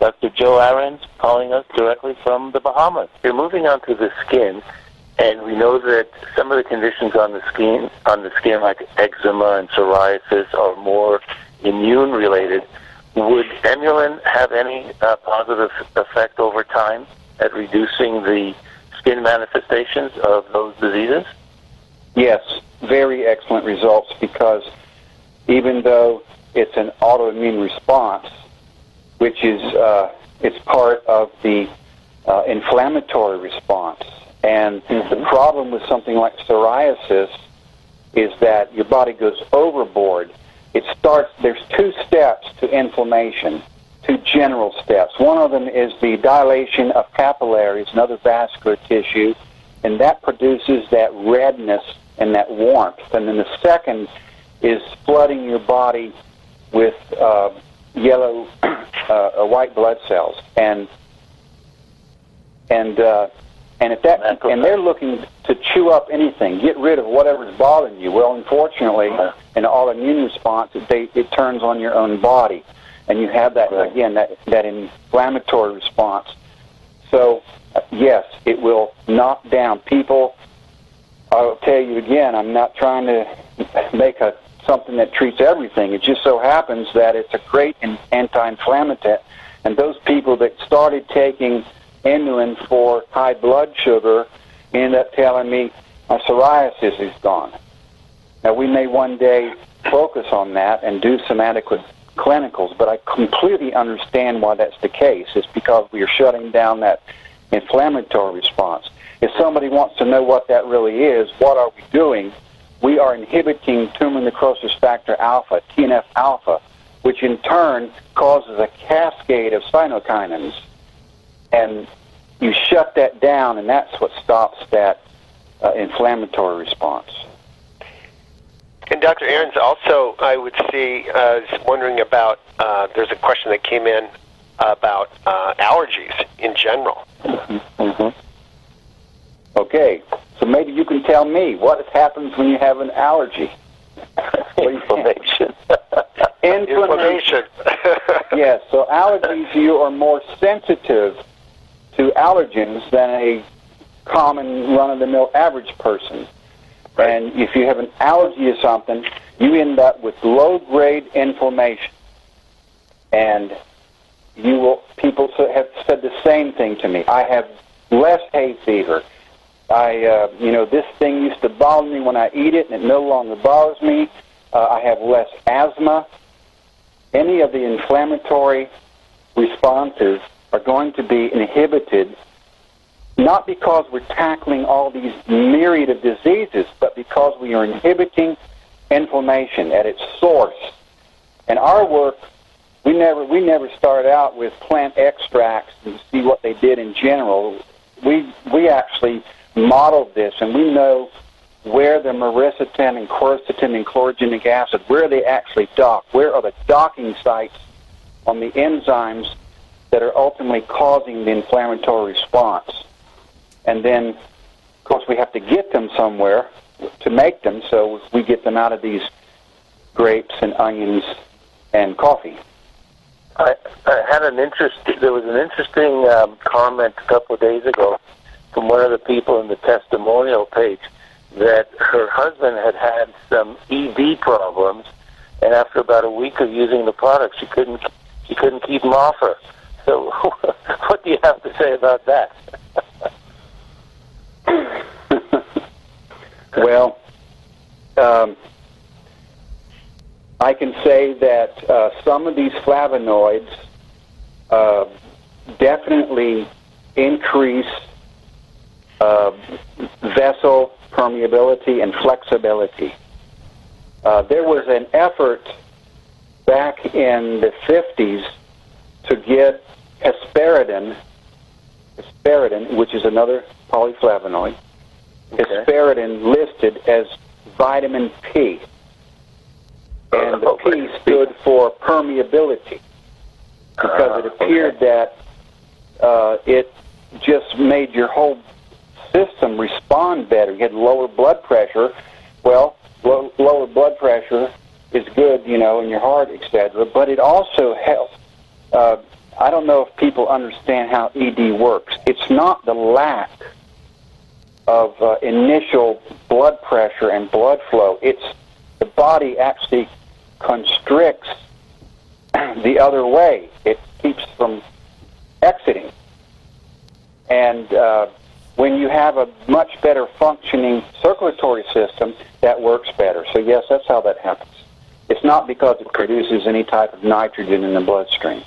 Dr. Joe Ahrens calling us directly from the Bahamas. We're moving on to the skin, and we know that some of the conditions on the skin like eczema and psoriasis are more immune-related. Would Emulin have any positive effect over time at reducing the skin manifestations of those diseases? Yes, very excellent results, because even though it's an autoimmune response, which is it's part of the inflammatory response. And the problem with something like psoriasis is that your body goes overboard. There's two steps to inflammation, two general steps. One of them is the dilation of capillaries and other vascular tissue, and that produces that redness and that warmth. And then the second is flooding your body with yellow, white blood cells, and they're looking to chew up anything, get rid of whatever's bothering you. Well, unfortunately, in an autoimmune response, it turns on your own body, and you have that again, that inflammatory response. So, yes, it will knock down people. I'll tell you again, I'm not trying to make something that treats everything. It just so happens that it's a great anti-inflammatory, and those people that started taking Emulin for high blood sugar end up telling me my psoriasis is gone. Now, we may one day focus on that and do some adequate clinicals, but I completely understand why that's the case. It's because we are shutting down that inflammatory response. If somebody wants to know what that really is, what are we doing? We are inhibiting tumor necrosis factor alpha, TNF alpha, which in turn causes a cascade of cytokinins. And you shut that down, and that's what stops that inflammatory response. And Dr. Ahrens, also, I would see, I was wondering about, there's a question that came in about allergies in general. Okay, so maybe you can tell me what happens when you have an allergy. Inflammation. Inflammation. Yes, so allergies, you are more sensitive to allergens than a common run-of-the-mill average person. Right. And if you have an allergy to something, you end up with low-grade inflammation. And people have said the same thing to me. I have less hay fever. This thing used to bother me when I eat it, and it no longer bothers me. I have less asthma. Any of the inflammatory responses are going to be inhibited, not because we're tackling all these myriad of diseases, but because we are inhibiting inflammation at its source. And our work, we never started out with plant extracts and see what they did in general. We actually modeled this, and we know where the myricetin and quercetin and chlorogenic acid, where they actually dock, where are the docking sites on the enzymes that are ultimately causing the inflammatory response. And then, of course, we have to get them somewhere to make them, so we get them out of these grapes and onions and coffee. I had there was an interesting comment a couple of days ago from one of the people in the testimonial page that her husband had some ED problems, and after about a week of using the product, she couldn't keep them off her. So, what do you have to say about that? Well, I can say that some of these flavonoids definitely increase vessel permeability and flexibility. There was an effort back in the 50s to get hesperidin, which is another polyflavonoid, hesperidin listed as vitamin P. And the P stood for permeability, because it appeared that it just made your whole system respond better. You had lower blood pressure. Well, lower blood pressure is good, in your heart, etc., but it also helps I don't know if people understand how ED works. It's not the lack of initial blood pressure and blood flow. It's the body actually constricts the other way. It keeps from exiting. And when you have a much better functioning circulatory system, that works better. So yes, that's how that happens. It's not because it produces any type of nitrogen in the bloodstream.